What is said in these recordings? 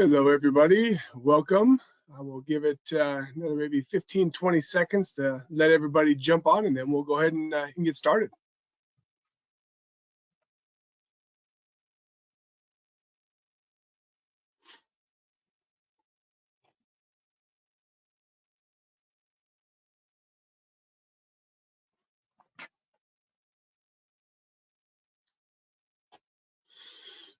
Hello, everybody. Welcome. I will give it another maybe 15, 20 seconds to let everybody jump on, and then we'll go ahead and get started.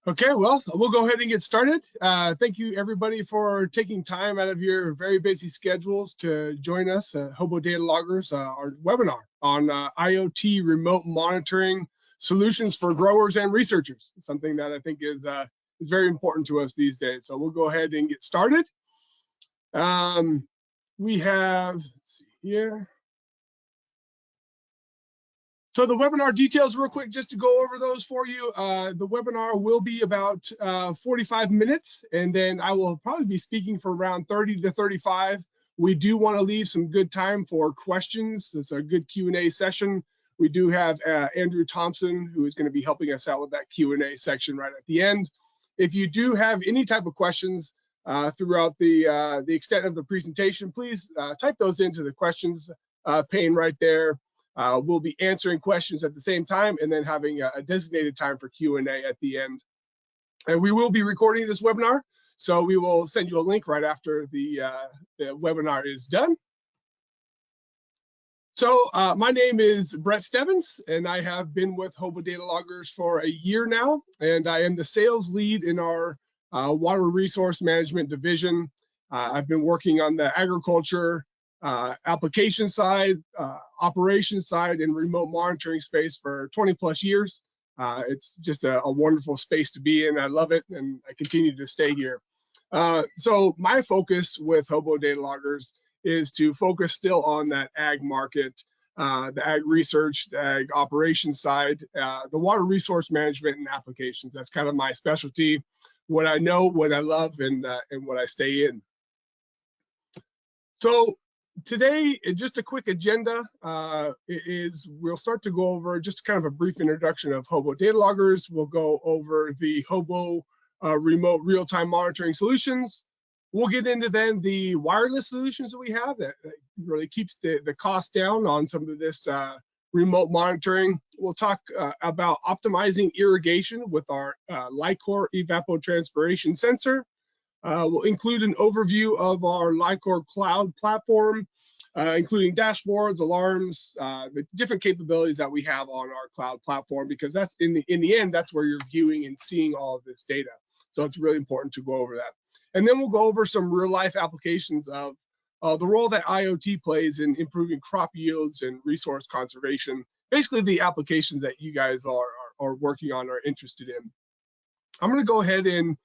Okay, well, we'll go ahead and get started. Thank you, everybody, for taking time out of your very busy schedules to join us at Hobo Data Loggers, our webinar on IoT remote monitoring solutions for growers and researchers. It's something that I think is very important to us these days. So we'll go ahead and get started. We have, let's see here. So the webinar details real quick, just to go over those for you. The webinar will be about 45 minutes, and then I will probably be speaking for around 30 to 35. We do want to leave some good time for questions. It's a good Q&A session. We do have Andrew Thompson, who is going to be helping us out with that Q&A section right at the end. If you do have any type of questions throughout the extent of the presentation, please type those into the questions pane right there. We'll be answering questions at the same time and then having a designated time for Q&A at the end. And we will be recording this webinar, so we will send you a link right after the webinar is done. So my name is Brett Stebbins, and I have been with Hobo Data Loggers for a year now, and I am the sales lead in our water resource management division. I've been working on the agriculture application side, operations side, and remote monitoring space for 20 plus years. It's just a wonderful space to be in. I love it, and I continue to stay here. So my focus with Hobo Data Loggers is to focus still on that ag market, the ag research, the ag operations side, the water resource management and applications. That's kind of my specialty, what I know, what I love, and what I stay in. So today, just a quick agenda we'll start to go over just kind of a brief introduction of Hobo Data Loggers. We'll go over the Hobo remote real-time monitoring solutions. We'll get into then the wireless solutions that we have that really keeps the cost down on some of this remote monitoring. We'll talk about optimizing irrigation with our Lycor evapotranspiration sensor. We'll include an overview of our Lycor cloud platform, including dashboards, alarms, the different capabilities that we have on our cloud platform, because that's in the end, that's where you're viewing and seeing all of this data. So it's really important to go over that. And then we'll go over some real life applications of the role that IoT plays in improving crop yields and resource conservation, basically the applications that you guys are working on or interested in. I'm gonna go ahead and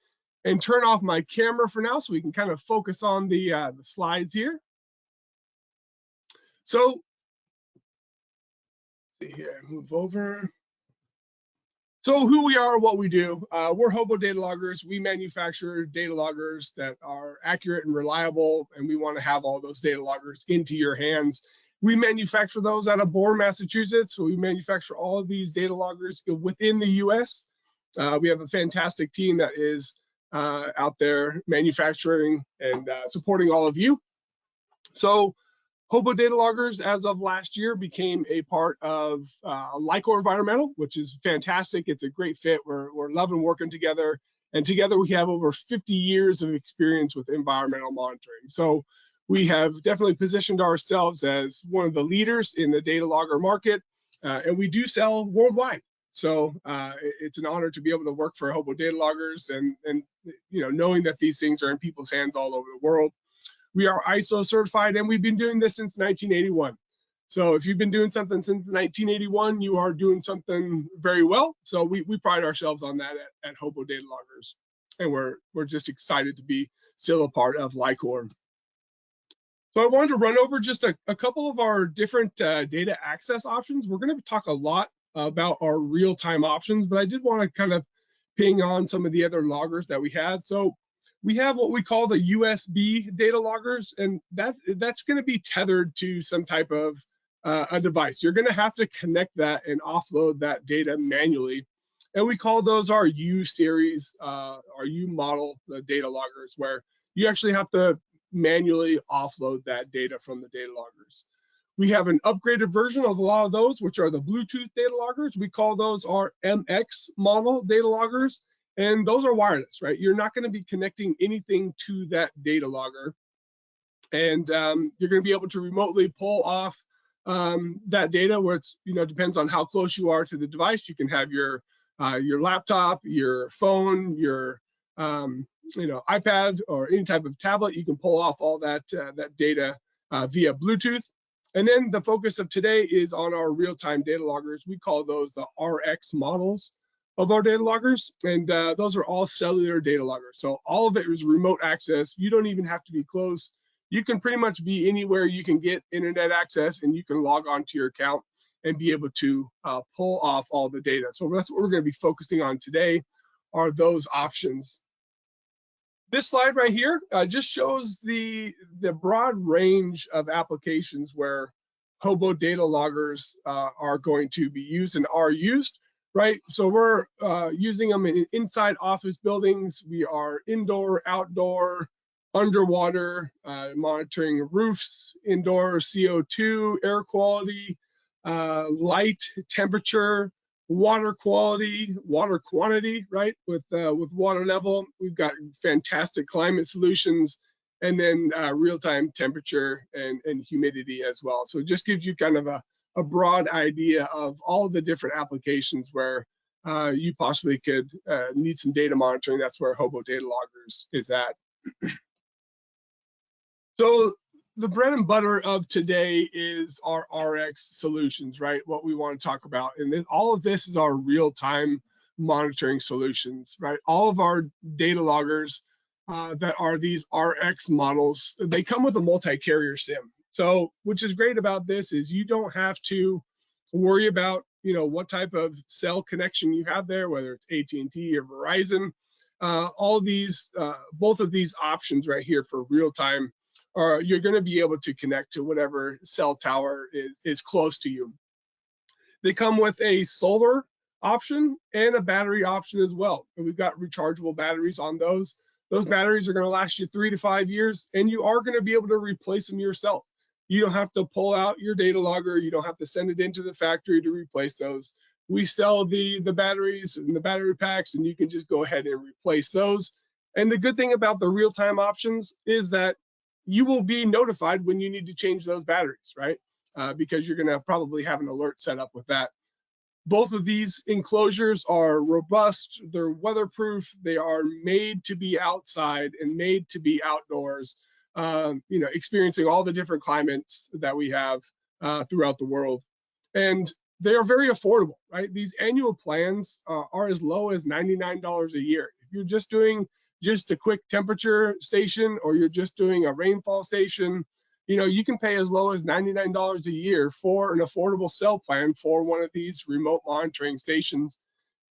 turn off my camera for now so we can kind of focus on the slides here. So, let's see here, move over. So who we are, what we do, we're Hobo Data Loggers. We manufacture data loggers that are accurate and reliable, and we want to have all those data loggers into your hands. We manufacture those out of Bourne, Massachusetts. So we manufacture all of these data loggers within the US. We have a fantastic team that is out there manufacturing and supporting all of you. So Hobo Data Loggers, as of last year, became a part of Lycor Environmental, which is fantastic. It's a great fit. We're loving working together. And together we have over 50 years of experience with environmental monitoring. So we have definitely positioned ourselves as one of the leaders in the data logger market. And we do sell worldwide. So it's an honor to be able to work for Hobo Data Loggers and you know, knowing that these things are in people's hands all over the world. We are ISO certified, and we've been doing this since 1981. So if you've been doing something since 1981, you are doing something very well. So we pride ourselves on that at Hobo Data Loggers, and we're just excited to be still a part of Lycor. So I wanted to run over just a couple of our different data access options. We're going to talk a lot about our real-time options, but I did want to kind of ping on some of the other loggers that we had. So we have what we call the USB data loggers, and that's going to be tethered to some type of a device. You're going to have to connect that and offload that data manually. And we call those our U series, our U model, the data loggers, where you actually have to manually offload that data from the data loggers. We have an upgraded version of a lot of those, which are the Bluetooth data loggers. We call those our MX model data loggers. And those are wireless, right? You're not going to be connecting anything to that data logger. And you're going to be able to remotely pull off that data, where it's, depends on how close you are to the device. You can have your laptop, your phone, your iPad, or any type of tablet. You can pull off all that data via Bluetooth. And then the focus of today is on our real-time data loggers. We call those the RX models of our data loggers, and those are all cellular data loggers. So all of it is remote access. You don't even have to be close. You can pretty much be anywhere you can get internet access, and you can log on to your account and be able to pull off all the data. So that's what we're going to be focusing on today, are those options. This slide right here just shows the broad range of applications where Hobo data loggers are going to be used and are used, right? So we're using them in inside office buildings. We are indoor, outdoor, underwater, monitoring roofs, indoor CO2, air quality, light, temperature, water quality, water quantity, right? With water level, we've got fantastic climate solutions, and then real-time temperature and humidity as well. So it just gives you kind of a broad idea of all the different applications where you possibly could need some data monitoring. That's where Hobo data loggers is at. So the bread and butter of today is our RX solutions, right? What we want to talk about. And then all of this is our real-time monitoring solutions, right? All of our data loggers that are these RX models, they come with a multi-carrier SIM. So, which is great about this is you don't have to worry about, what type of cell connection you have there, whether it's AT&T or Verizon. All these, both of these options right here for real-time, or you're going to be able to connect to whatever cell tower is close to you. They come with a solar option and a battery option as well. And we've got rechargeable batteries on those. Those batteries are going to last you 3 to 5 years, and you are going to be able to replace them yourself. You don't have to pull out your data logger. You don't have to send it into the factory to replace those. We sell the batteries and the battery packs, and you can just go ahead and replace those. And the good thing about the real-time options is that you will be notified when you need to change those batteries, right? Because you're going to probably have an alert set up with that. Both of these enclosures are robust, they're weatherproof, they are made to be outside and made to be outdoors, experiencing all the different climates that we have throughout the world. And they are very affordable, right? These annual plans are as low as $99 a year. If you're just doing just a quick temperature station, or you're just doing a rainfall station, you can pay as low as $99 a year for an affordable cell plan for one of these remote monitoring stations.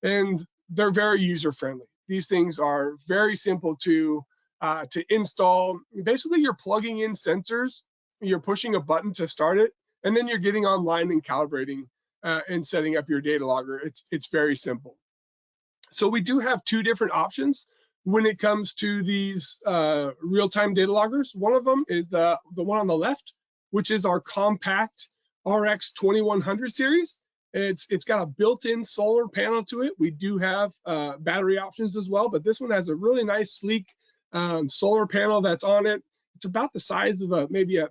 And they're very user-friendly. These things are very simple to install. Basically, you're plugging in sensors, you're pushing a button to start it, and then you're getting online and calibrating and setting up your data logger. It's very simple. So we do have two different options when it comes to these real-time data loggers. One of them is the one on the left, which is our compact RX 2100 series. It's got a built-in solar panel to it. We do have battery options as well, but this one has a really nice, sleek solar panel that's on it. It's about the size of maybe a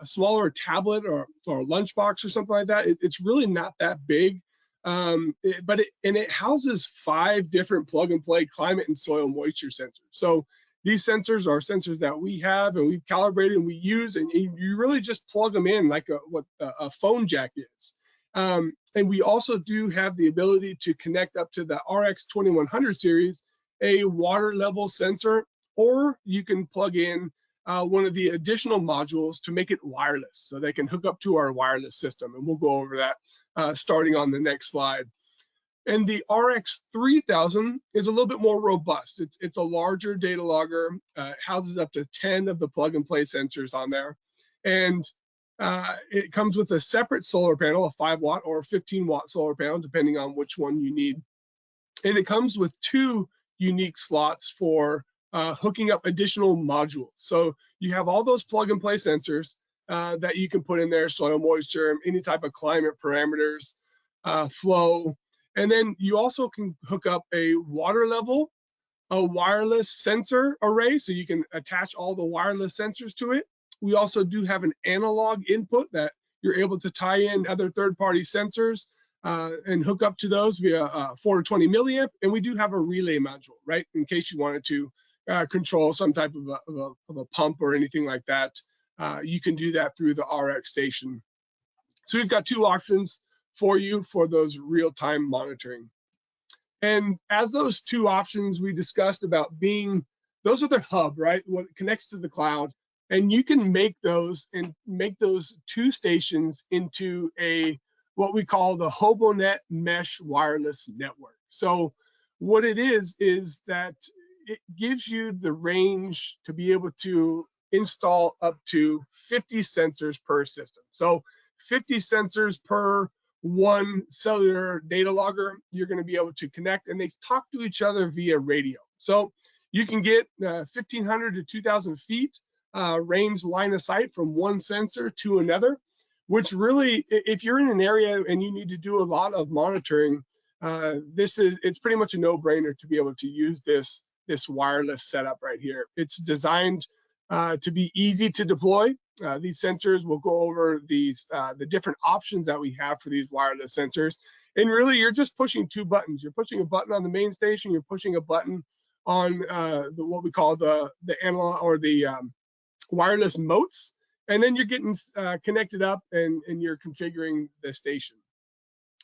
smaller tablet or a lunchbox or something like that. It's really not that big. It houses 5 different plug-and-play climate and soil moisture sensors. So these sensors are sensors that we have and we've calibrated and we use, and you really just plug them in like what a phone jack is. And we also do have the ability to connect up to the RX 2100 series, a water level sensor, or you can plug in one of the additional modules to make it wireless, so they can hook up to our wireless system. And we'll go over that starting on the next slide. And the RX 3000 is a little bit more robust. It's a larger data logger, houses up to 10 of the plug and play sensors on there. And it comes with a separate solar panel, a 5 watt or a 15 watt solar panel, depending on which one you need. And it comes with 2 unique slots for hooking up additional modules. So you have all those plug and play sensors that you can put in there, soil moisture, any type of climate parameters, flow. And then you also can hook up a water level, a wireless sensor array, so you can attach all the wireless sensors to it. We also do have an analog input that you're able to tie in other third-party sensors and hook up to those via 420 milliamp. And we do have a relay module, right, in case you wanted to control some type of a pump or anything like that. You can do that through the RX station. So we've got 2 options for you for those real-time monitoring. And as those 2 options we discussed about being, those are the hub, right? What connects to the cloud. And you can make those 2 stations into what we call the HoboNet Mesh Wireless Network. So what it is that it gives you the range to be able to install up to 50 sensors per system. So 50 sensors per 1 cellular data logger, you're going to be able to connect, and they talk to each other via radio. So you can get 1,500 to 2,000 feet range line of sight from 1 sensor to another, which really, if you're in an area and you need to do a lot of monitoring, it's pretty much a no-brainer to be able to use this wireless setup right here. It's designed to be easy to deploy. These sensors will go over the different options that we have for these wireless sensors. And really, you're just pushing 2 buttons. You're pushing a button on the main station. You're pushing a button on what we call the analog or the wireless motes. And then you're getting connected up and you're configuring the station.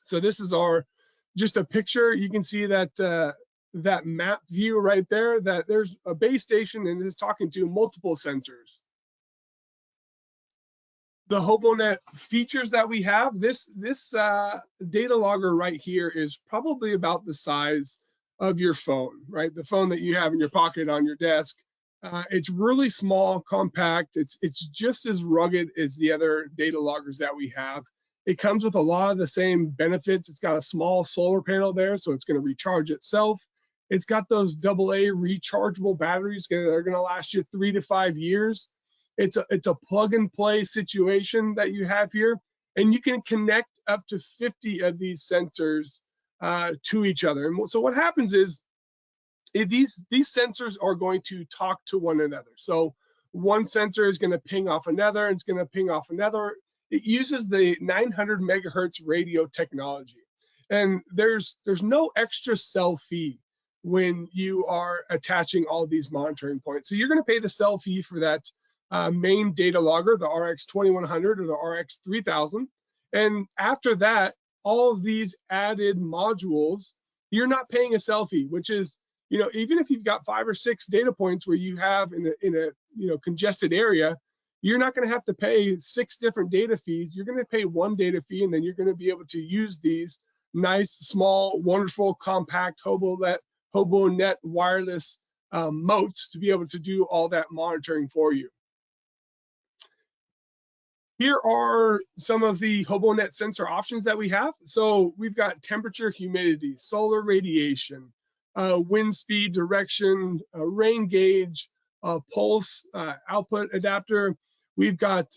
So this is just a picture. You can see that that map view right there, that there's a base station and it's talking to multiple sensors. The HoboNet features that we have, this data logger right here is probably about the size of your phone, right? The phone that you have in your pocket on your desk. It's really small, compact. It's just as rugged as the other data loggers that we have. It comes with a lot of the same benefits. It's got a small solar panel there, so it's going to recharge itself. It's got those AA rechargeable batteries that are going to last you 3 to 5 years. It's a plug and play situation that you have here, and you can connect up to 50 of these sensors to each other. And so what happens is these sensors are going to talk to one another. So one sensor is going to ping off another, and it's going to ping off another. It uses the 900 megahertz radio technology, and there's no extra cell fee when you are attaching all these monitoring points. So you're going to pay the cell fee for that main data logger, the RX 2100 or the RX 3000. And after that, all of these added modules, you're not paying a cell fee, which is, even if you've got 5 or 6 data points where you have in a congested area, you're not going to have to pay 6 different data fees. You're going to pay 1 data fee, and then you're going to be able to use these nice, small, wonderful, compact HoboNet wireless motes to be able to do all that monitoring for you. Here are some of the HoboNet sensor options that we have. So we've got temperature, humidity, solar radiation, wind speed, direction, rain gauge, pulse, output adapter. We've got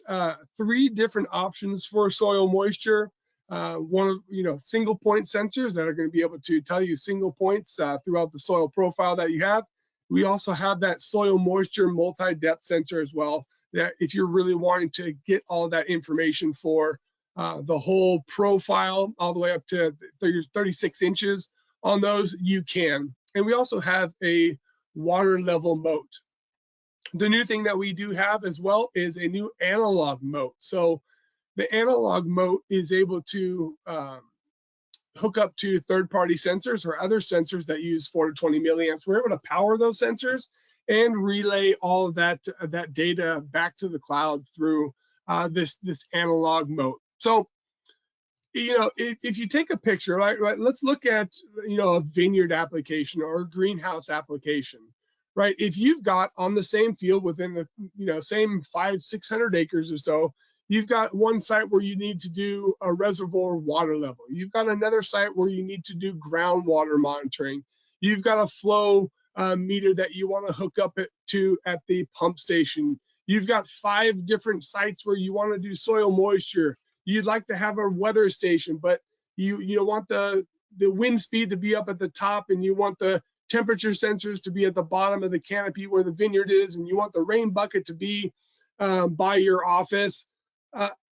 3 different options for soil moisture. One of single point sensors that are going to be able to tell you single points throughout the soil profile that you have. We also have that soil moisture multi-depth sensor as well, that if you're really wanting to get all that information for the whole profile all the way up to 36 inches on those, you can. And we also have a water level mote. The new thing that we do have as well is a new analog mote. So the analog mote is able to hook up to third-party sensors or other sensors that use 420 milliamps. We're able to power those sensors and relay all of that data back to the cloud through this analog mote. So, if you take a picture, right, let's look at a vineyard application or a greenhouse application, right? If you've got on the same field within the same 500-600 acres or so, You've got one site where you need to do a reservoir water level. You've got another site where you need to do groundwater monitoring. You've got a flow meter that you want to hook up to at the pump station. You've got 5 different sites where you want to do soil moisture. You'd like to have a weather station, but you want the wind speed to be up at the top, and you want the temperature sensors to be at the bottom of the canopy where the vineyard is, and you want the rain bucket to be by your office.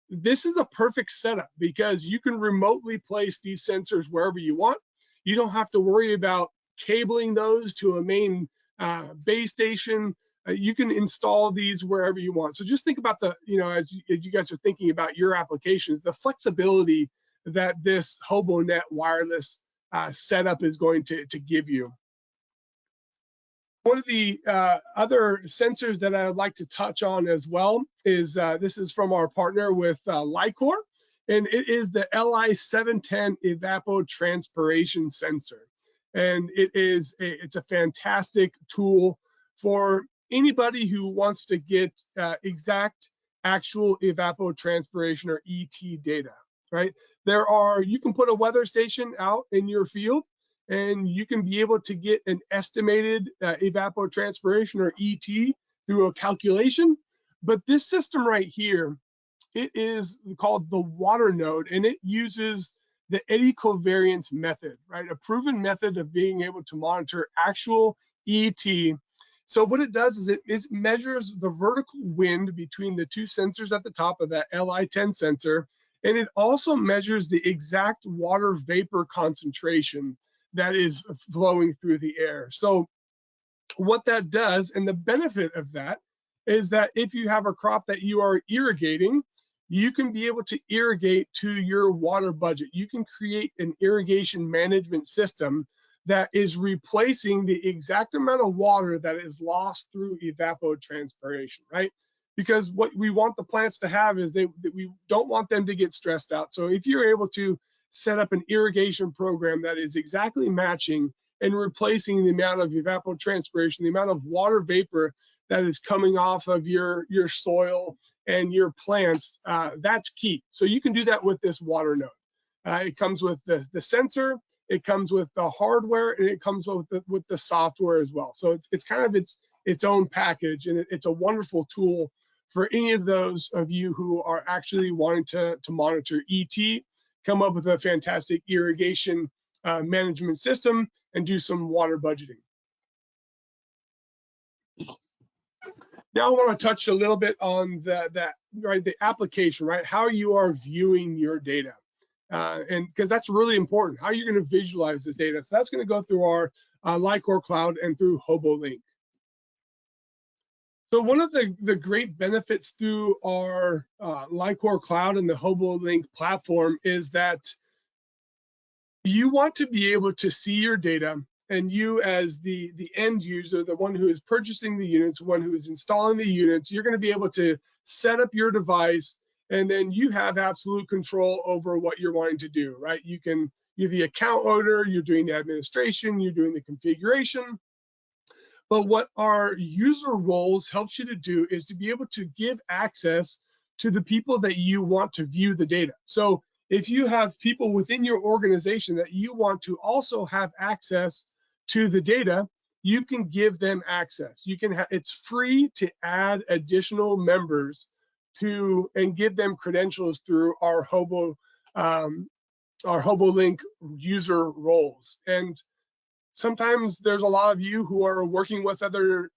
This is a perfect setup because you can remotely place these sensors wherever you want. You don't have to worry about cabling those to a main base station. You can install these wherever you want. So just think about the, as you guys are thinking about your applications, the flexibility that this HoboNet wireless setup is going to give you. One of the other sensors that I would like to touch on as well is this is from our partner with Lycor, and it is the LI710 evapotranspiration sensor. And it's a fantastic tool for anybody who wants to get exact actual evapotranspiration or ET data, right? You can put a weather station out in your field, and you can be able to get an estimated evapotranspiration or ET through a calculation. But this system right here, it is called the water node, and it uses the eddy covariance method, right? A proven method of being able to monitor actual ET. So what it does is it measures the vertical wind between the 2 sensors at the top of that LI10 sensor, and it also measures the exact water vapor concentration that is flowing through the air. So what that does, and the benefit of that, is that if you have a crop that you are irrigating, you can be able to irrigate to your water budget. You can create an irrigation management system that is replacing the exact amount of water that is lost through evapotranspiration, right? Because what we want the plants to have is that we don't want them to get stressed out. So if you're able to set up an irrigation program that is exactly matching and replacing the amount of evapotranspiration, the amount of water vapor that is coming off of your soil and your plants, that's key. So you can do that with this water node. It comes with the sensor, it comes with the hardware, and it comes with the software as well. So it's kind of its own package, and it's a wonderful tool for any of those of you who are actually wanting to monitor ET, come up with a fantastic irrigation management system, and do some water budgeting. Now I want to touch a little bit on the application, right? How you are viewing your data. And because that's really important, how you're going to visualize this data. So that's going to go through our Lycor Cloud and through HoboLink. So one of the great benefits through our Lycor Cloud and the HoboLink platform is that you want to be able to see your data, and you as the end user, the one who is purchasing the units, one who is installing the units, you're going to be able to set up your device, and then you have absolute control over what you're wanting to do, right? You're the account owner, you're doing the administration, you're doing the configuration. But what our user roles helps you to do is to be able to give access to the people that you want to view the data. So if you have people within your organization that you want to also have access to the data, you can give them access. It's free to add additional members and give them credentials through our HoboLink user roles. And sometimes there's a lot of you who are working with other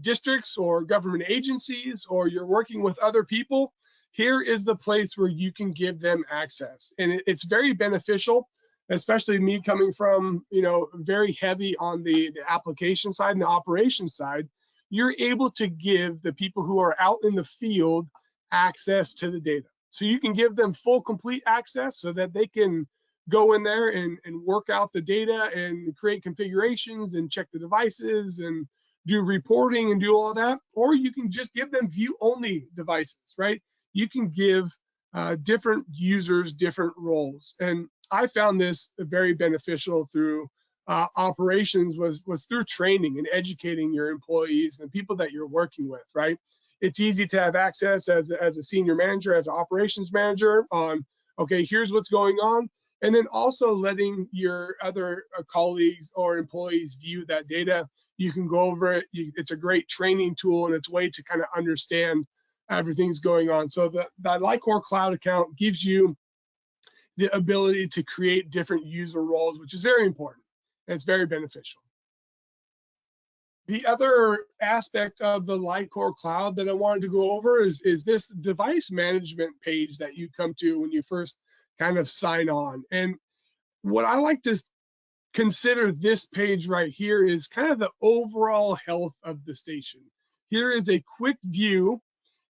districts or government agencies, or you're working with other people. Here is the place where you can give them access. And it's very beneficial, especially me coming from, very heavy on the application side and the operations side. You're able to give the people who are out in the field access to the data. So you can give them full, complete access so that they can go in there and work out the data and create configurations and check the devices and do reporting and do all that. Or you can just give them view-only devices, right? You can give different users different roles. And I found this very beneficial through operations was through training and educating your employees and the people that you're working with, right? It's easy to have access as a senior manager, as an operations manager on, okay, here's what's going on. And then also letting your other colleagues or employees view that data. You can go over it. It's a great training tool, and it's a way to kind of understand everything's going on. So that Lycor Cloud account gives you the ability to create different user roles, which is very important, and it's very beneficial. The other aspect of the Lycor Cloud that I wanted to go over is this device management page that you come to when you first kind of sign on. And what I like to consider this page right here is kind of the overall health of the station. Here is a quick view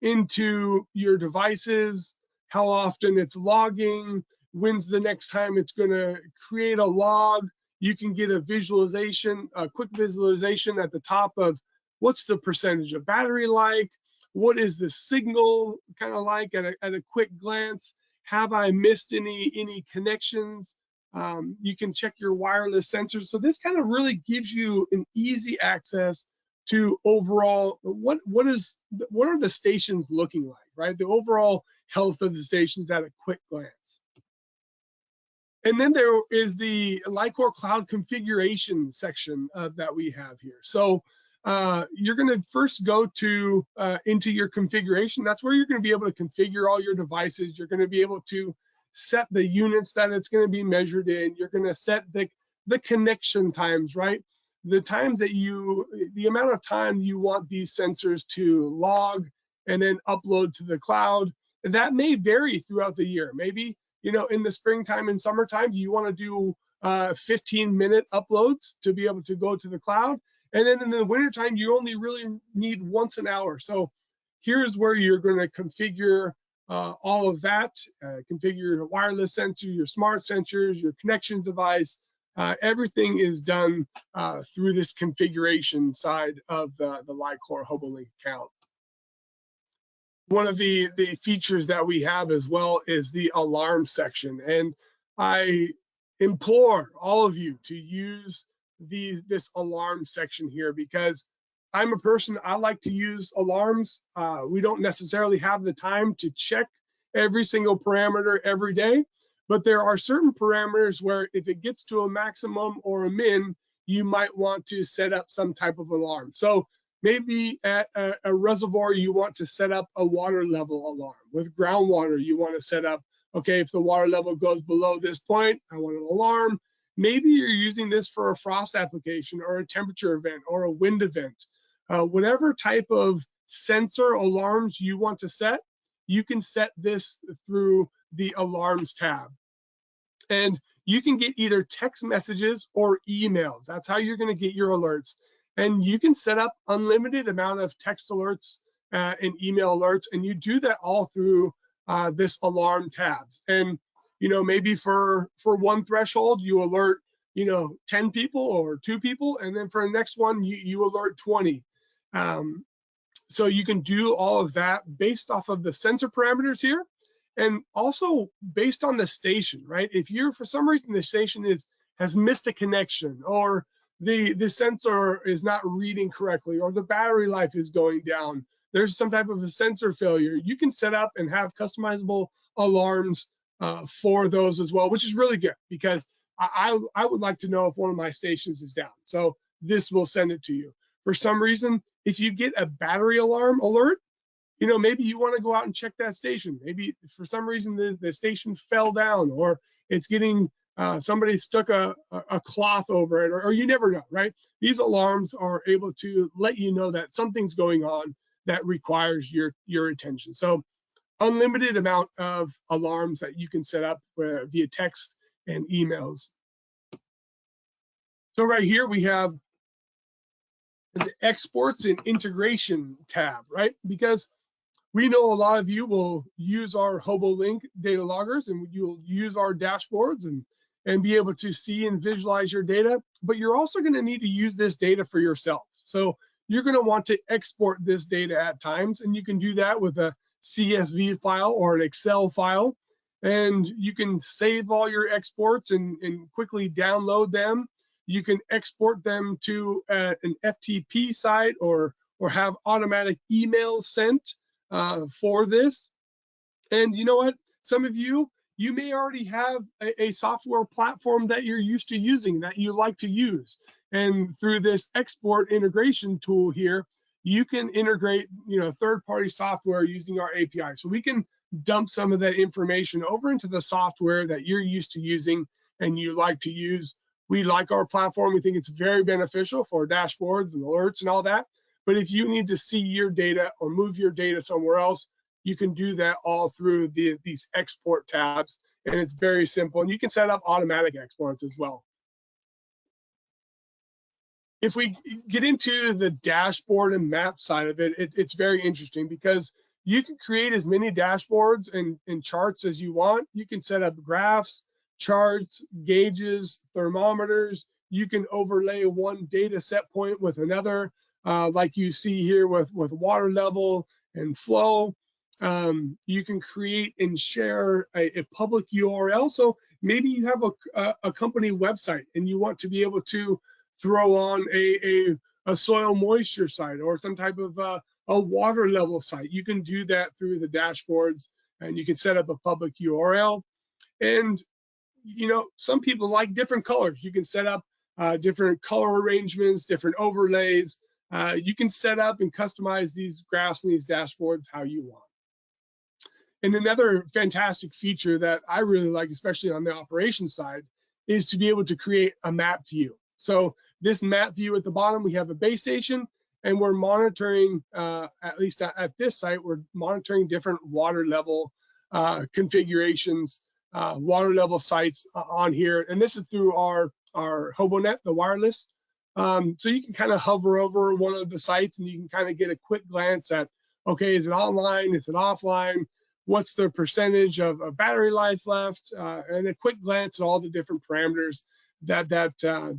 into your devices, how often it's logging, when's the next time it's going to create a log. You can get a visualization, a quick visualization at the top of what's the percentage of battery like, what is the signal kind of like at a quick glance, have I missed any connections. You can check your wireless sensors. So this kind of really gives you an easy access to overall what are the stations looking like, right? The overall health of the stations at a quick glance. And then there is the Lycor Cloud configuration section that we have here. So you're going to first go to into your configuration. That's where you're going to be able to configure all your devices. You're going to be able to set the units that it's going to be measured in. You're going to set the connection times, right? The times that the amount of time you want these sensors to log and then upload to the cloud. That may vary throughout the year. Maybe, in the springtime and summertime, you want to do 15-minute uploads to be able to go to the cloud. And then in the wintertime, you only really need once an hour. So here's where you're going to configure all of that, configure your wireless sensor, your smart sensors, your connection device. Everything is done through this configuration side of the Lycor HoboLink account. One of the features that we have as well is the alarm section. And I implore all of you to use this alarm section here, because I'm a person, I like to use alarms. We don't necessarily have the time to check every single parameter every day, but there are certain parameters where if it gets to a maximum or a min, you might want to set up some type of alarm. So maybe at a reservoir, you want to set up a water level alarm. With groundwater, you want to set up, okay, if the water level goes below this point, I want an alarm. Maybe you're using this for a frost application or a temperature event or a wind event. Whatever type of sensor alarms you want to set, you can set this through the alarms tab. And you can get either text messages or emails. That's how you're going to get your alerts. And you can set up unlimited amount of text alerts and email alerts, and you do that all through this alarm tabs. And maybe for one threshold, you alert 10 people or 2 people, and then for the next one, you alert 20. So you can do all of that based off of the sensor parameters here, and also based on the station, right? If you're, for some reason, the station has missed a connection, or the sensor is not reading correctly, or the battery life is going down, there's some type of a sensor failure, you can set up and have customizable alarms for those as well, which is really good, because I would like to know if one of my stations is down. So this will send it to you. For some reason, if you get a battery alarm alert, maybe you want to go out and check that station. Maybe for some reason the station fell down, or it's getting somebody stuck a cloth over it, or you never know, right? These alarms are able to let you know that something's going on that requires your attention. So unlimited amount of alarms that you can set up via text and emails. So right here we have the exports and integration tab, right? Because we know a lot of you will use our HoboLink data loggers, and you'll use our dashboards and be able to see and visualize your data, but you're also going to need to use this data for yourselves. So you're going to want to export this data at times, and you can do that with a CSV file or an Excel file, and you can save all your exports and quickly download them. You can export them to an FTP site or or have automatic emails sent for this. And you know what? Some of you may already have a software platform that you're used to using, that you like to use. And through this export integration tool here, you can integrate, third-party software using our API. So we can dump some of that information over into the software that you're used to using and you like to use. We like our platform. We think it's very beneficial for dashboards and alerts and all that. But if you need to see your data or move your data somewhere else, you can do that all through these export tabs, and it's very simple. And you can set up automatic exports as well. If we get into the dashboard and map side of it, it's very interesting because you can create as many dashboards and charts as you want. You can set up graphs, charts, gauges, thermometers. You can overlay one data set point with another, like you see here with water level and flow. You can create and share a public URL. So maybe you have a company website and you want to be able to throw on a soil moisture site or some type of a water level site. You can do that through the dashboards, and you can set up a public URL. And some people like different colors. You can set up different color arrangements, different overlays. You can set up and customize these graphs and these dashboards how you want. And another fantastic feature that I really like, especially on the operations side, is to be able to create a map view. So this map view at the bottom, we have a base station, and we're monitoring, at least at this site, we're monitoring different water level configurations, water level sites on here. And this is through our HoboNet, the wireless. So you can kind of hover over one of the sites and you can kind of get a quick glance at, okay, is it online? Is it offline? What's the percentage of battery life left? And a quick glance at all the different parameters that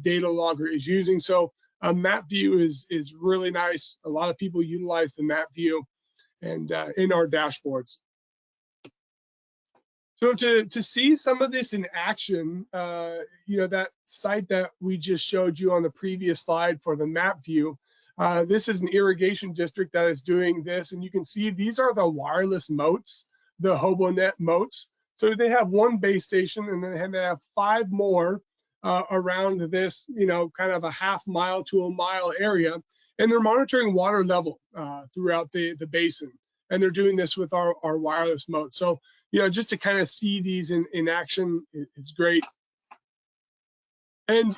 data logger is using. So a map view is really nice. A lot of people utilize the map view and in our dashboards. So to see some of this in action, that site that we just showed you on the previous slide for the map view, this is an irrigation district that is doing this, and you can see these are the wireless moats, the HoboNet moats. So they have one base station, and then they have 5 more around this, kind of a half mile to a mile area, and they're monitoring water level throughout the basin, and they're doing this with our wireless moat. So just to kind of see these in action is great. And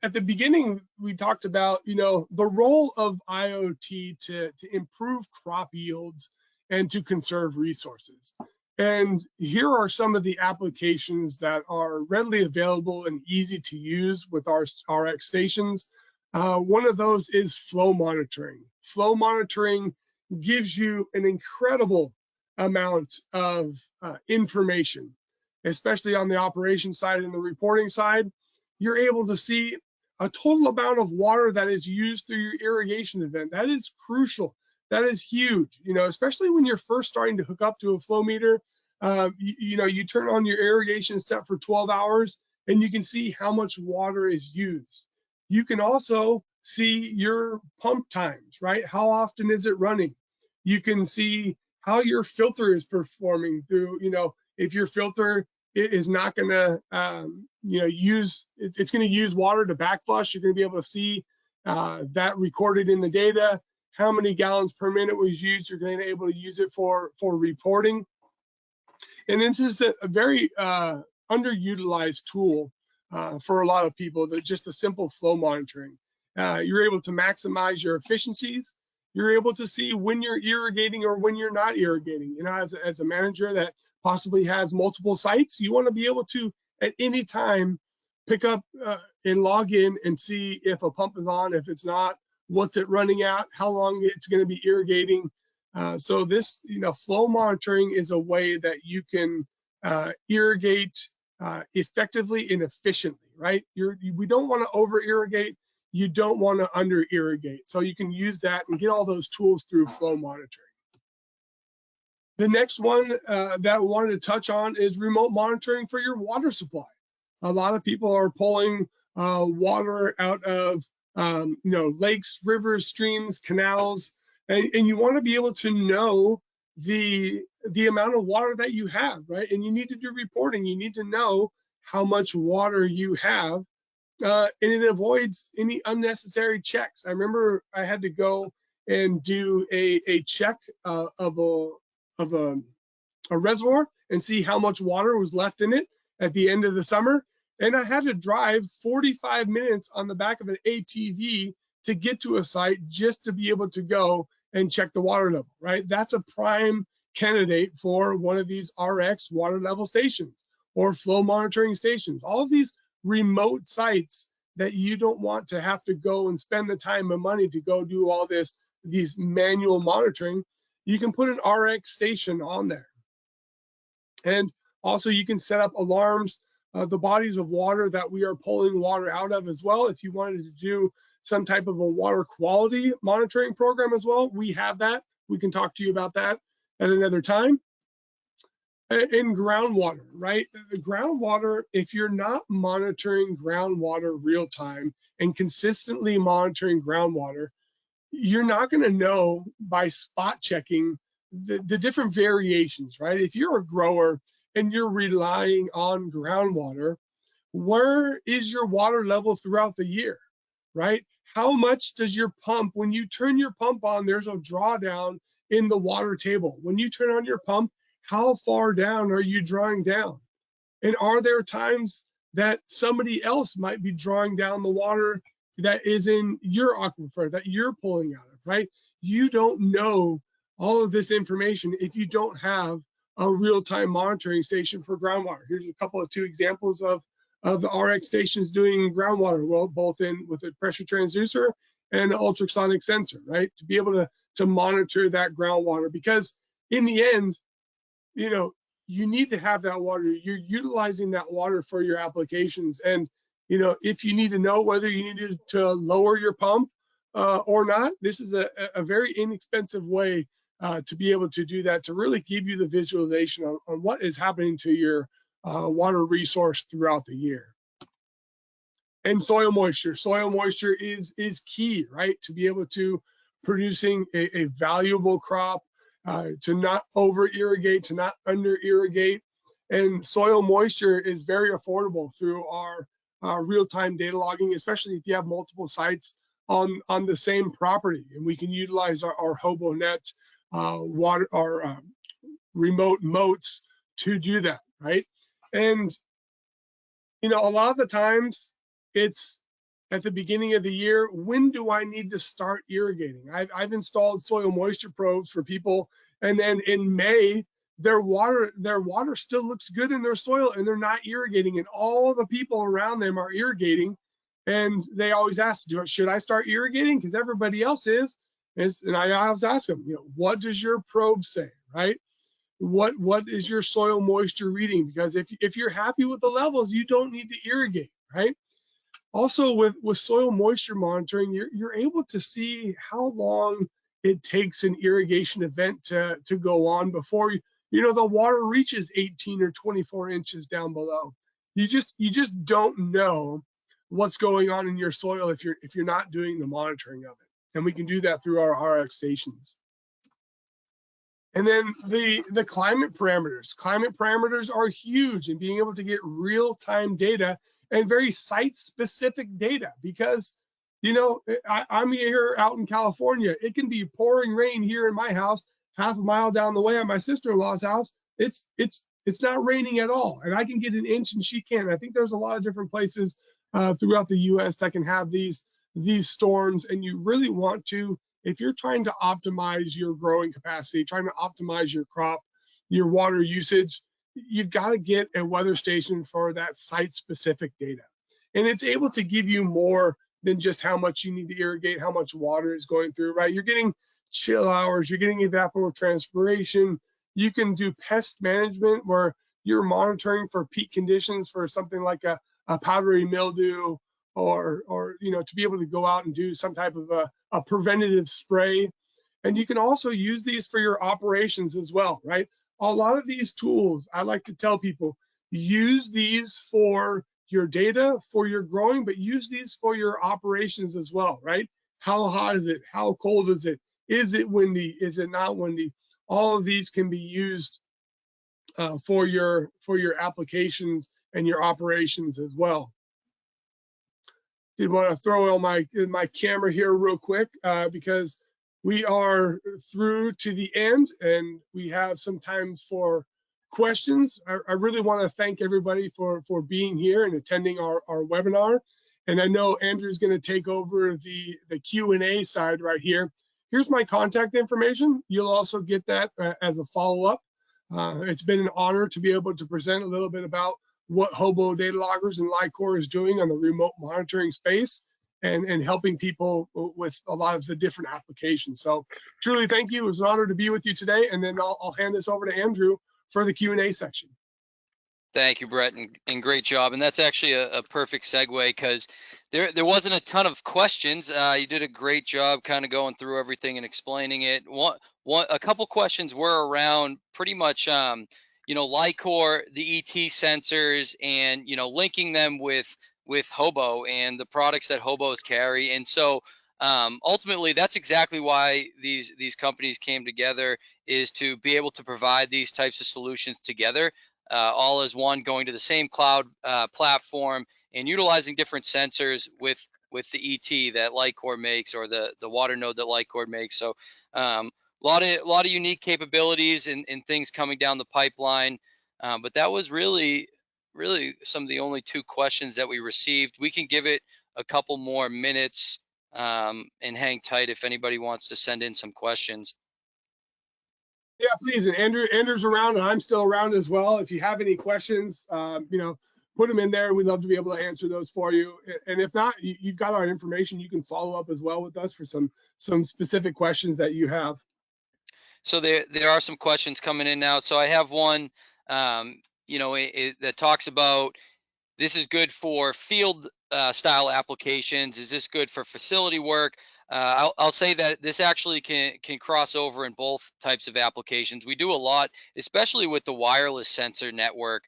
at the beginning we talked about the role of IoT to improve crop yields and to conserve resources. And here are some of the applications that are readily available and easy to use with our RX stations. One of those is flow monitoring. Flow monitoring gives you an incredible amount of information, especially on the operations side and the reporting side. You're able to see a total amount of water that is used through your irrigation event. That is crucial. That is huge, especially when you're first starting to hook up to a flow meter. You turn on your irrigation set for 12 hours and you can see how much water is used. You can also see your pump times, right? How often is it running? You can see how your filter is performing through, if your filter is not going to, it's going to use water to backflush. You're going to be able to see that recorded in the data. How many gallons per minute was used? You're going to be able to use it for reporting. And this is a very underutilized tool for a lot of people. That just a simple flow monitoring. You're able to maximize your efficiencies. You're able to see when you're irrigating or when you're not irrigating. As a manager that possibly has multiple sites, you want to be able to at any time pick up and log in and see if a pump is on, if it's not, what's it running at, how long it's going to be irrigating. So this, flow monitoring is a way that you can irrigate effectively and efficiently, right? We don't want to over irrigate. You don't want to under irrigate. So you can use that and get all those tools through flow monitoring. The next one that we wanted to touch on is remote monitoring for your water supply. A lot of people are pulling water out of lakes, rivers, streams, canals, and you want to be able to know the amount of water that you have, right? And you need to do reporting. You need to know how much water you have, and it avoids any unnecessary checks. I remember I had to go and do a check of a reservoir and see how much water was left in it at the end of the summer. And I had to drive 45 minutes on the back of an ATV to get to a site just to be able to go and check the water level, right? That's a prime candidate for one of these RX water level stations or flow monitoring stations. All of these remote sites that you don't want to have to go and spend the time and money to go do all these manual monitoring, you can put an RX station on there. And also you can set up alarms, the bodies of water that we are pulling water out of as well. If you wanted to do some type of a water quality monitoring program as well, we have that. We can talk to you about that at another time. In groundwater, right? The groundwater, if you're not monitoring groundwater real time and consistently monitoring groundwater, you're not going to know by spot checking the different variations, right? If you're a grower and you're relying on groundwater, where is your water level throughout the year, right? How much does your pump, when you turn your pump on, there's a drawdown in the water table. When you turn on your pump, how far down are you drawing down? And are there times that somebody else might be drawing down the water that is in your aquifer that you're pulling out of, right? You don't know all of this information if you don't have a real-time monitoring station for groundwater. Here's a couple of two examples of the RX stations doing groundwater well, both with a pressure transducer and an ultrasonic sensor, right? To be able to monitor that groundwater, because in the end, you know, you need to have that water. You're utilizing that water for your applications. And, you know, if you need to know whether you need to lower your pump or not, this is a very inexpensive way to be able to do that, to really give you the visualization on what is happening to your water resource throughout the year. And soil moisture. Soil moisture is key, right? To be able to producing a valuable crop, to not over irrigate, to not under irrigate. And soil moisture is very affordable through our real-time data logging, especially if you have multiple sites on the same property. And we can utilize our HoboNet water, our remote moats to do that, right? And, you know, a lot of the times it's at the beginning of the year, when do I need to start irrigating? I've installed soil moisture probes for people, and then in May, their water still looks good in their soil and they're not irrigating, and all the people around them are irrigating. And they always ask, should I start irrigating? Because everybody else is. And I always ask them, you know, what does your probe say, right? What is your soil moisture reading? Because if you're happy with the levels, you don't need to irrigate, right? Also, with soil moisture monitoring, you're able to see how long it takes an irrigation event to go on before you know the water reaches 18 or 24 inches down below. You just don't know what's going on in your soil if you're not doing the monitoring of it. And we can do that through our RX stations. And then the climate parameters. Climate parameters are huge in being able to get real-time data and very site-specific data, because, you know, I'm here out in California. It can be pouring rain here in my house, half a mile down the way at my sister-in-law's house. It's not raining at all, and I can get an inch and she can't. I think there's a lot of different places throughout the U.S. that can have these storms, and you really want to, if you're trying to optimize your growing capacity, trying to optimize your crop, your water usage, you've got to get a weather station for that site-specific data. And it's able to give you more than just how much you need to irrigate, how much water is going through, right? You're getting chill hours, you're getting evapotranspiration. You can do pest management where you're monitoring for peak conditions for something like a powdery mildew, or you know, to be able to go out and do some type of a preventative spray. And you can also use these for your operations as well, right? A lot of these tools, I like to tell people, use these for your data, for your growing, but use these for your operations as well, right? How hot is it? How cold is it? Is it windy? Is it not windy? All of these can be used for your applications and your operations as well. Did want to throw on my camera here real quick because we are through to the end and we have some time for questions. I really want to thank everybody for being here and attending our webinar. And I know Andrew's going to take over the Q&A side right here. Here's my contact information. You'll also get that as a follow-up. It's been an honor to be able to present a little bit about what Hobo Data Loggers and LICOR is doing on the remote monitoring space and helping people with a lot of the different applications. So truly thank you. It was an honor to be with you today. And then I'll hand this over to Andrew for the Q&A section. Thank you, Brett, and great job. And that's actually a perfect segue because there wasn't a ton of questions. You did a great job kind of going through everything and explaining it. A couple questions were around pretty much, you know, LICOR, the ET sensors, and, you know, linking them with Hobo and the products that Hobos carry. And so ultimately, that's exactly why these companies came together, is to be able to provide these types of solutions together. All as one, going to the same cloud platform and utilizing different sensors with the ET that LICOR makes, or the water node that LICOR makes. So a lot of unique capabilities and things coming down the pipeline. But that was really some of the only two questions that we received. We can give it a couple more minutes and hang tight if anybody wants to send in some questions. Yeah, please. And Andrew's around, and I'm still around as well. If you have any questions, you know, put them in there. We'd love to be able to answer those for you. And if not, you've got our information. You can follow up as well with us for some specific questions that you have. So there are some questions coming in now. So I have one, you know, that talks about, this is good for field style applications. Is this good for facility work? I'll say that this actually can cross over in both types of applications. We do a lot, especially with the wireless sensor network,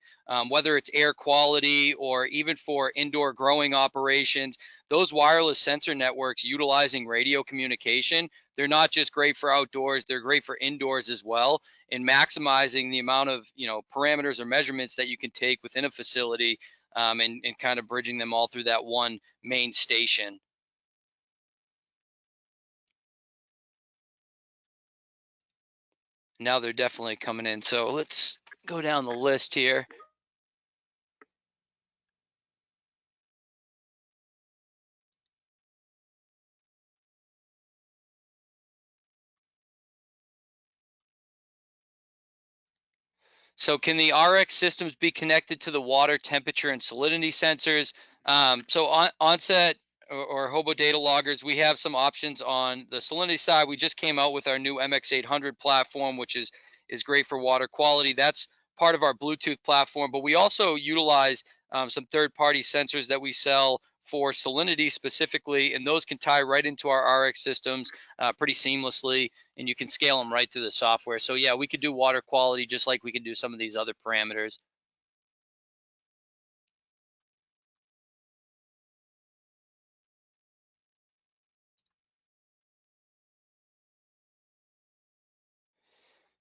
whether it's air quality or even for indoor growing operations. Those wireless sensor networks utilizing radio communication, they're not just great for outdoors, they're great for indoors as well, and maximizing the amount of, you know, parameters or measurements that you can take within a facility, and kind of bridging them all through that one main station. Now they're definitely coming in. So let's go down the list here. So can the RX systems be connected to the water temperature and salinity sensors? So Onset or Hobo Data Loggers, we have some options on the salinity side. We just came out with our new MX800 platform, which is great for water quality. That's part of our Bluetooth platform, but we also utilize some third-party sensors that we sell for salinity specifically, and those can tie right into our RX systems pretty seamlessly, and you can scale them right through the software. So yeah, we could do water quality just like we can do some of these other parameters.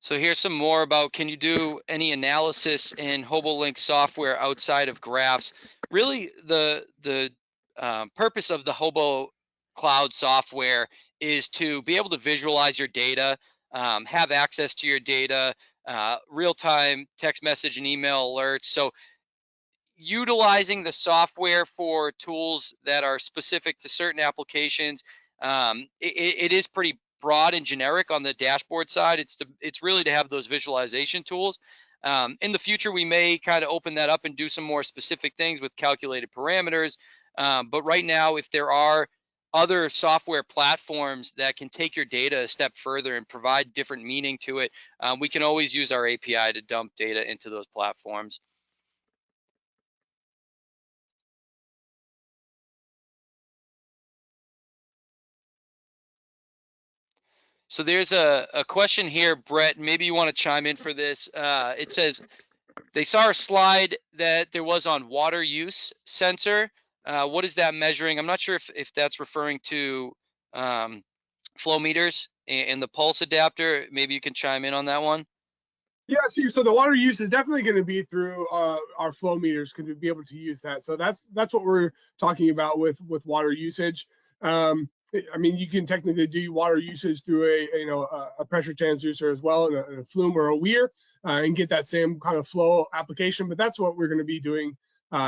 So here's some more about, can you do any analysis in HoboLink software outside of graphs? Really, the purpose of the Hobo Cloud software is to be able to visualize your data, have access to your data, real-time text message and email alerts. So utilizing the software for tools that are specific to certain applications, it is pretty broad and generic on the dashboard side. It's really to have those visualization tools. In the future, we may kind of open that up and do some more specific things with calculated parameters. But right now, if there are other software platforms that can take your data a step further and provide different meaning to it, we can always use our API to dump data into those platforms. So there's a question here, Brett. Maybe you want to chime in for this. It says, they saw a slide that there was on water use sensor. What is that measuring? I'm not sure if that's referring to flow meters and the pulse adapter. Maybe you can chime in on that one. Yeah, so the water use is definitely going to be through our flow meters, going to be able to use that. So that's what we're talking about with water usage. I mean, you can technically do water usage through a pressure transducer as well, and a flume or a weir, and get that same kind of flow application. But that's what we're going to be doing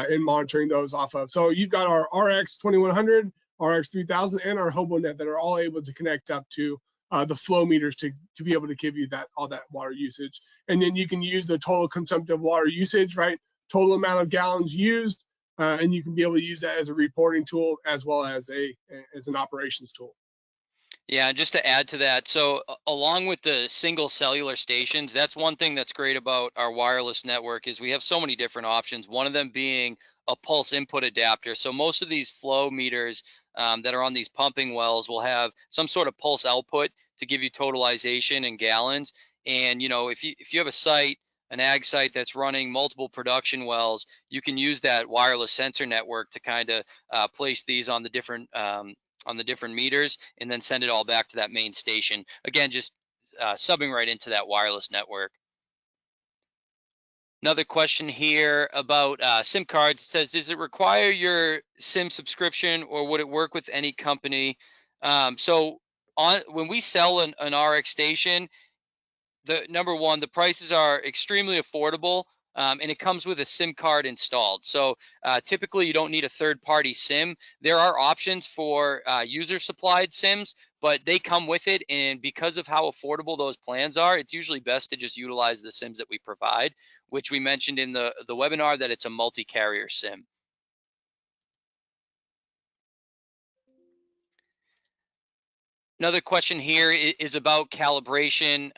in monitoring those off of. So you've got our RX 2100, RX 3000, and our HoboNet that are all able to connect up to the flow meters to be able to give you all that water usage. And then you can use the total consumptive water usage, right? Total amount of gallons used, and you can be able to use that as a reporting tool as well as an operations tool. Yeah, just to add to that, so along with the single cellular stations, that's one thing that's great about our wireless network is we have so many different options. One of them being a pulse input adapter. So most of these flow meters that are on these pumping wells will have some sort of pulse output to give you totalization in gallons. And if you have a site, an ag site that's running multiple production wells, you can use that wireless sensor network to kind of place these on the different meters and then send it all back to that main station. Again, just subbing right into that wireless network. Another question here about SIM cards. It says, does it require your SIM subscription or would it work with any company? When we sell an RX station, the number one, the prices are extremely affordable, and it comes with a SIM card installed. So typically you don't need a third-party SIM. There are options for user-supplied SIMs, but they come with it. And because of how affordable those plans are, it's usually best to just utilize the SIMs that we provide, which we mentioned in the webinar that it's a multi-carrier SIM. Another question here is about calibration.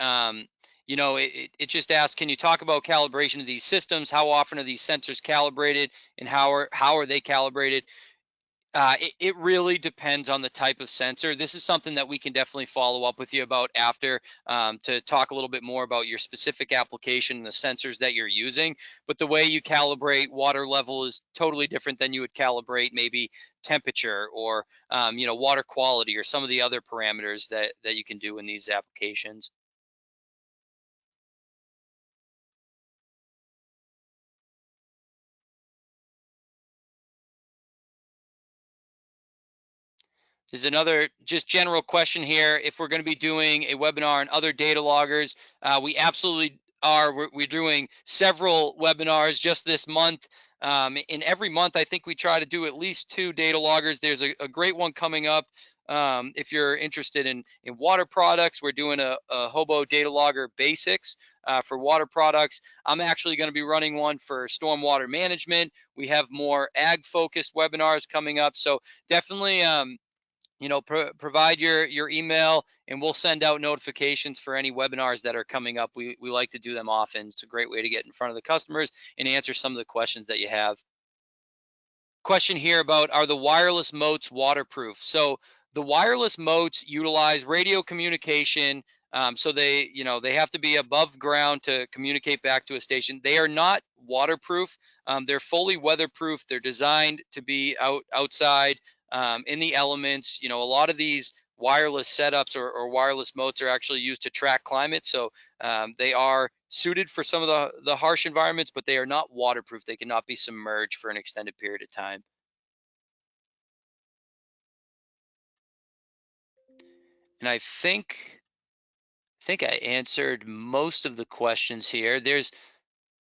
It just asks, can you talk about calibration of these systems? How often are these sensors calibrated, and how are they calibrated? It really depends on the type of sensor. This is something that we can definitely follow up with you about after, to talk a little bit more about your specific application and the sensors that you're using. But the way you calibrate water level is totally different than you would calibrate maybe temperature or water quality or some of the other parameters that you can do in these applications. There's another just general question here. If we're going to be doing a webinar on other data loggers, we absolutely are. We're doing several webinars just this month. In every month, I think we try to do at least 2 data loggers. There's a great one coming up. If you're interested in water products, we're doing a Hobo Data Logger Basics for water products. I'm actually going to be running one for stormwater management. We have more ag-focused webinars coming up. So definitely provide your email and we'll send out notifications for any webinars that are coming up. We like to do them often. It's a great way to get in front of the customers and answer some of the questions that you have. Question here about, are the wireless moats waterproof? So the wireless moats utilize radio communication. So they have to be above ground to communicate back to a station. They are not waterproof. They're fully weatherproof. They're designed to be outside in the elements. A lot of these wireless setups or wireless moats are actually used to track climate. So they are suited for some of the harsh environments, but they are not waterproof. They cannot be submerged for an extended period of time. And I think I answered most of the questions here.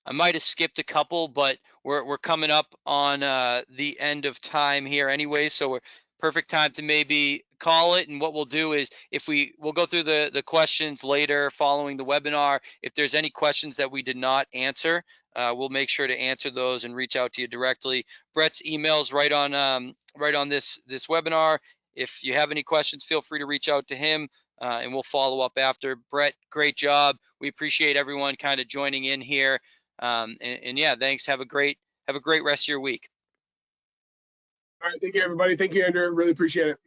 I might have skipped a couple, but we're coming up on the end of time here anyway, so we're perfect time to maybe call it. And what we'll do is we'll go through the questions later following the webinar. If there's any questions that we did not answer, we'll make sure to answer those and reach out to you directly. Brett's email's right on this webinar. If you have any questions, feel free to reach out to him. And we'll follow up after. Brett, great job. We appreciate everyone kind of joining in here. And yeah, thanks. Have a great rest of your week. All right. Thank you, everybody. Thank you, Andrew. Really appreciate it.